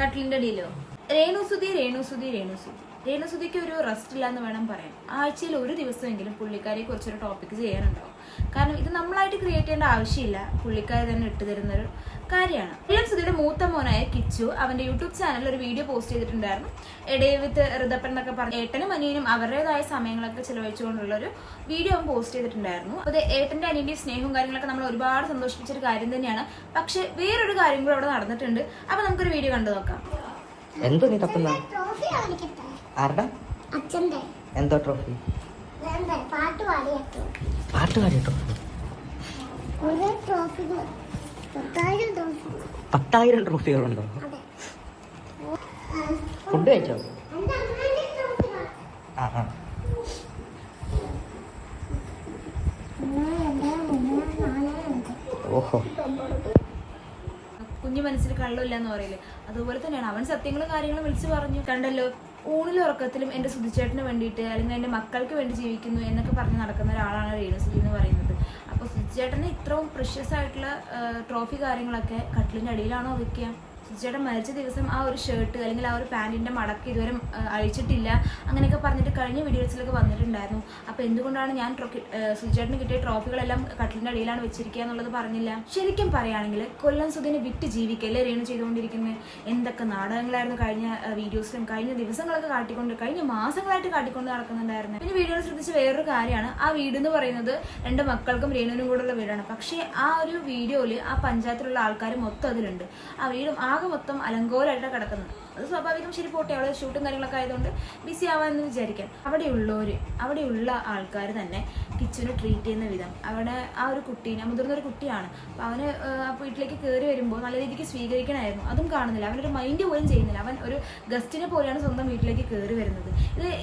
കട്ടിലിന്റെ അടിയിലോ? രേണുസുതിക്ക് ഒരു റെസ്റ്റ് ഇല്ല എന്ന് വേണം പറയാൻ. ആഴ്ചയിൽ ഒരു ദിവസമെങ്കിലും പുള്ളിക്കാരെ കുറിച്ചൊരു ടോപ്പിക് ചെയ്യാനുണ്ടാവും. കാരണം ഇത് നമ്മളായിട്ട് ക്രിയേറ്റ് ചെയ്യേണ്ട ആവശ്യമില്ല, പുള്ളിക്കാരി തന്നെ ഇട്ടു തരുന്നൊരു കാര്യമാണ്. രേണുസുതിയുടെ മൂത്ത മോനായ കിച്ചു അവന്റെ യൂട്യൂബ് ചാനലിൽ ഒരു വീഡിയോ പോസ്റ്റ് ചെയ്തിട്ടുണ്ടായിരുന്നു. എഡേ വിത്ത് ഋതപ്പൻ എന്നൊക്കെ പറഞ്ഞ് ഏട്ടനും അനിയനും അവരുടേതായ സമയങ്ങളൊക്കെ ചിലവഴിച്ചുകൊണ്ടുള്ള ഒരു വീഡിയോ അവൻ പോസ്റ്റ് ചെയ്തിട്ടുണ്ടായിരുന്നു. അത് ഏട്ടന്റെ അനിയന്റെയും സ്നേഹവും കാര്യങ്ങളൊക്കെ നമ്മൾ ഒരുപാട് സന്തോഷിപ്പിച്ചൊരു കാര്യം തന്നെയാണ്. പക്ഷെ വേറൊരു കാര്യം കൂടെ അവിടെ നടന്നിട്ടുണ്ട്. അപ്പൊ നമുക്കൊരു വീഡിയോ കണ്ടു നോക്കാം. എന്തോ നീ തപ്പുന്ന? ആരുടെ? അച്ഛന്റെ. എന്തോ ട്രോഫി? പാട്ട് പാടിയ ട്രോഫി. ഒരു ട്രോഫി 10,000 ട്രോഫികളുണ്ടോ? ഫുഡ് കഴിച്ചോ? ആ ഓഹോ. കുഞ്ഞു മനസ്സിൽ കള്ളമില്ല എന്ന് പറയില്ലേ, അതുപോലെ തന്നെയാണ്. അവൻ സത്യങ്ങളും കാര്യങ്ങളും വിളിച്ചു പറഞ്ഞു. കണ്ടല്ലോ, ഊണിലും ഉറക്കത്തിലും എന്റെ സുധിച്ചേട്ടന് വേണ്ടിയിട്ട് അല്ലെങ്കിൽ എന്റെ മക്കൾക്ക് വേണ്ടി ജീവിക്കുന്നു എന്നൊക്കെ പറഞ്ഞ് നടക്കുന്ന ഒരാളാണ് രേണുസുതി എന്ന് പറയുന്നത്. അപ്പൊ സുധിച്ചേട്ടന് ഇത്രയും പ്രഷ്യസ് ആയിട്ടുള്ള ട്രോഫി കാര്യങ്ങളൊക്കെ കട്ടിലിന്റെ അടിയിലാണോ വെക്കുക? സുധിച്ചേട്ടൻ മരിച്ച ദിവസം ആ ഒരു ഷർട്ട് അല്ലെങ്കിൽ ആ ഒരു പാൻറ്റിന്റെ മടക്ക് ഇതുവരെ അഴിച്ചിട്ടില്ല അങ്ങനെയൊക്കെ പറഞ്ഞിട്ട് കഴിഞ്ഞ വീഡിയോസിലൊക്കെ വന്നിട്ടുണ്ടായിരുന്നു. അപ്പൊ എന്തുകൊണ്ടാണ് ഞാൻ സുധിച്ചേട്ടന് കിട്ടിയ ട്രോഫികളെല്ലാം കട്ടിലിന്റെ അടിയിലാണ് വെച്ചിരിക്കുക എന്നുള്ളത് പറഞ്ഞില്ല? ശരിക്കും പറയുകയാണെങ്കിൽ കൊല്ലം സുധിനെ വിറ്റ് ജീവിക്കല്ലേ രേണു ചെയ്തുകൊണ്ടിരിക്കുന്നത്. എന്തൊക്കെ നാടകങ്ങളായിരുന്നു കഴിഞ്ഞ വീഡിയോസിലും കഴിഞ്ഞ ദിവസങ്ങളൊക്കെ കഴിഞ്ഞ മാസങ്ങളായിട്ട് കാട്ടിക്കൊണ്ട് നടക്കുന്നുണ്ടായിരുന്നു. പിന്നെ വീഡിയോ ശ്രദ്ധിച്ച വേറൊരു കാര്യമാണ്, ആ വീട് എന്ന് പറയുന്നത് 2 മക്കൾക്കും രേണുവിനും കൂടെയുള്ള വീടാണ്. പക്ഷേ ആ ഒരു വീഡിയോയില് ആ പഞ്ചായത്തിലുള്ള ആൾക്കാർ മൊത്തം അതിലുണ്ട്. ആ വീടും ആകെ മൊത്തം അലങ്കോലമായിട്ടാണ് കിടക്കുന്നത്. അത് സ്വാഭാവികം, ശരി പോട്ടെ, അവിടെ ഷൂട്ടും കാര്യങ്ങളൊക്കെ ആയതുകൊണ്ട് ബിസി ആവാമെന്ന് വിചാരിക്കാം. അവിടെയുള്ള ആൾക്കാർ തന്നെ കിച്ചുവിനെ ട്രീറ്റ് ചെയ്യുന്ന വിധം, അവിടെ ആ ഒരു കുട്ടീനെ, മുതിർന്നൊരു കുട്ടിയാണ്, അപ്പോൾ അവന് ആ വീട്ടിലേക്ക് കയറി വരുമ്പോൾ നല്ല രീതിക്ക് സ്വീകരിക്കണമായിരുന്നു. അതും കാണുന്നില്ല, അവനൊരു മൈൻഡ് പോലും ചെയ്യുന്നില്ല. അവൻ ഒരു ഗസ്റ്റിനെ പോലെയാണ് സ്വന്തം വീട്ടിലേക്ക് കയറി വരുന്നത്.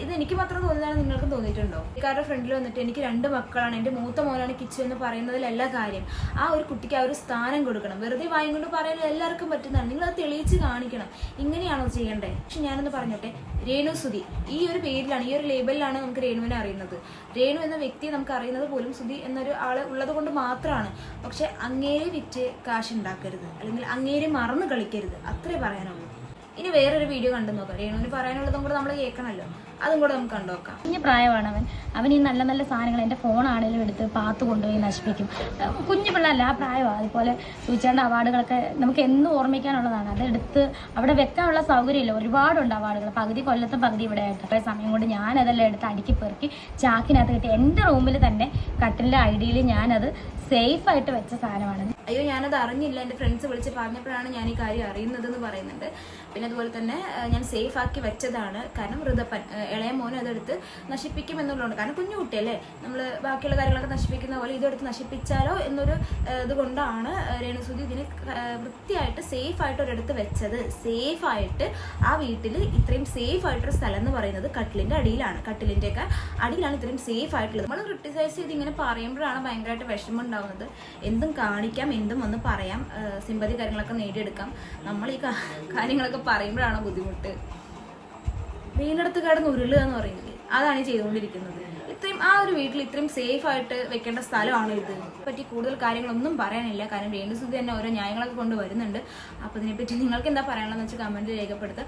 ഇത് എനിക്ക് മാത്രം തോന്നിയതാണ്, നിങ്ങൾക്കും തോന്നിയിട്ടുണ്ടോ? ഇക്കാരുടെ ഫ്രണ്ടിൽ വന്നിട്ട് എനിക്ക് 2 മക്കളാണ്, എൻ്റെ മൂത്ത മോനാണ് കിച്ചു എന്ന് പറയുന്നതിലല്ല കാര്യം. ആ ഒരു കുട്ടിക്ക് ആ ഒരു സ്ഥാനം കൊടുക്കണം. വെറുതെ വായും കൊണ്ട് പറയാൻ എല്ലാവർക്കും പറ്റുന്നതാണ്, നിങ്ങൾ അത് തെളിയിച്ച് കാണിക്കണം. ഇങ്ങനെയാണോ ചെയ്യണ്ടേ? പക്ഷെ ഞാനൊന്ന് പറഞ്ഞോട്ടെ, രേണുസുതി ഈ ഒരു പേരിലാണ്, ഈ ഒരു ലേബലിലാണ് നമുക്ക് രേണുവിനെ അറിയുന്നത്. രേണു എന്ന വ്യക്തിയെ നമുക്ക് അറിയുന്നത് പോലും സുധി എന്നൊരു ആള് ഉള്ളത് കൊണ്ട് മാത്രമാണ്. പക്ഷെ അങ്ങേരെ വിറ്റ് കാശ് ഉണ്ടാക്കരുത്, അല്ലെങ്കിൽ അങ്ങേരെ മറന്ന് കളിക്കരുത്, അത്രേ പറയാനുള്ളൂ. ഇനി വേറൊരു വീഡിയോ കണ്ടു നോക്കാം. രേണുവിന് പറയാനുള്ളതും കൂടെ നമ്മൾ കേൾക്കണമല്ലോ, അതും കൂടെ നമുക്ക് കണ്ടുനോക്കാം. കുഞ്ഞു പ്രായമാണ് അവൻ ഈ നല്ല നല്ല സാധനങ്ങൾ എൻ്റെ ഫോണാണെങ്കിലും എടുത്ത് പാത്ത് കൊണ്ടുപോയി നശിപ്പിക്കും. കുഞ്ഞു പിള്ളേരല്ല, ആ പ്രായമാണ്. അതുപോലെ സൂചിച്ചേണ്ട അവാർഡുകളൊക്കെ നമുക്ക് എന്നും ഓർമ്മിക്കാനുള്ളതാണ്. അതെടുത്ത് അവിടെ വെക്കാനുള്ള സൗകര്യമില്ല, ഒരുപാടുണ്ട് അവാർഡുകൾ, പകുതി കൊല്ലത്തും പകുതി ഇവിടെ ആയിട്ട്. അപ്പോൾ സമയം കൊണ്ട് ഞാനതെല്ലാം എടുത്ത് അടുക്കി പെറുക്കി ചാക്കിനകത്ത് കിട്ടി എൻ്റെ റൂമിൽ തന്നെ കട്ടിലിൻ്റെ ഐഡിയിൽ ഞാനത് സേഫായിട്ട് വെച്ച സാധനമാണ്. അയ്യോ, ഞാനത് അറിഞ്ഞില്ല, എൻ്റെ ഫ്രണ്ട്സ് വിളിച്ച് പറഞ്ഞപ്പോഴാണ് ഞാൻ ഈ കാര്യം അറിയുന്നതെന്ന് പറയുന്നുണ്ട്. പിന്നെ അതുപോലെ തന്നെ ഞാൻ സേഫ് ആക്കി വെച്ചതാണ്. കാരണം ഋതപ്പൻ ഇളയ മോനും അതെടുത്ത് നശിപ്പിക്കും എന്നുള്ളതുകൊണ്ട്. കാരണം കുഞ്ഞു കുട്ടിയല്ലേ, നമ്മൾ ബാക്കിയുള്ള കാര്യങ്ങളൊക്കെ നശിപ്പിക്കുന്ന പോലെ ഇതെടുത്ത് നശിപ്പിച്ചാലോ എന്നൊരു ഇതുകൊണ്ടാണ് രേണുസുതി ഇതിന് വൃത്തിയായിട്ട് സേഫായിട്ട് ഒരിടത്ത് വെച്ചത്. സേഫായിട്ട് ആ വീട്ടിൽ ഇത്രയും സേഫ് ആയിട്ടൊരു സ്ഥലം എന്ന് പറയുന്നത് കട്ടിലിൻ്റെ അടിയിലാണ്. കട്ടിലിൻ്റെയൊക്കെ അടിയിലാണ് ഇത്രയും സേഫ് ആയിട്ടുള്ളത്. നമ്മൾ ക്രിട്ടിസൈസ് ചെയ്ത് ഇങ്ങനെ പറയുമ്പോഴാണ് ഭയങ്കരമായിട്ട് വിഷമം ഉണ്ടാവുന്നത്. എന്തും കാണിക്കാം, എന്തും വന്ന് പറയാം, സിമ്പതി കാര്യങ്ങളൊക്കെ നേടിയെടുക്കാം. നമ്മൾ ഈ കാര്യങ്ങളൊക്കെ പറയുമ്പോഴാണ് ബുദ്ധിമുട്ട്. വീടിനടുത്ത് കിടന്ന് ഉരുളുക എന്ന് പറയുന്നത്, അതാണ് ഈ ചെയ്തുകൊണ്ടിരിക്കുന്നത്. ഇത്രയും ആ ഒരു വീട്ടിൽ ഇത്രയും സേഫ് ആയിട്ട് വെക്കേണ്ട സ്ഥലമാണ് ഇത്. പറ്റി കൂടുതൽ കാര്യങ്ങളൊന്നും പറയാനില്ല, കാരണം രേണുസുതി തന്നെ ഓരോ ന്യായങ്ങളൊക്കെ കൊണ്ട് വരുന്നുണ്ട്. അപ്പോൾ ഇതിനെപ്പറ്റി നിങ്ങൾക്ക് എന്താ പറയാനുള്ളതെന്ന് വെച്ചാൽ കമൻറ്റിൽ രേഖപ്പെടുത്തുക.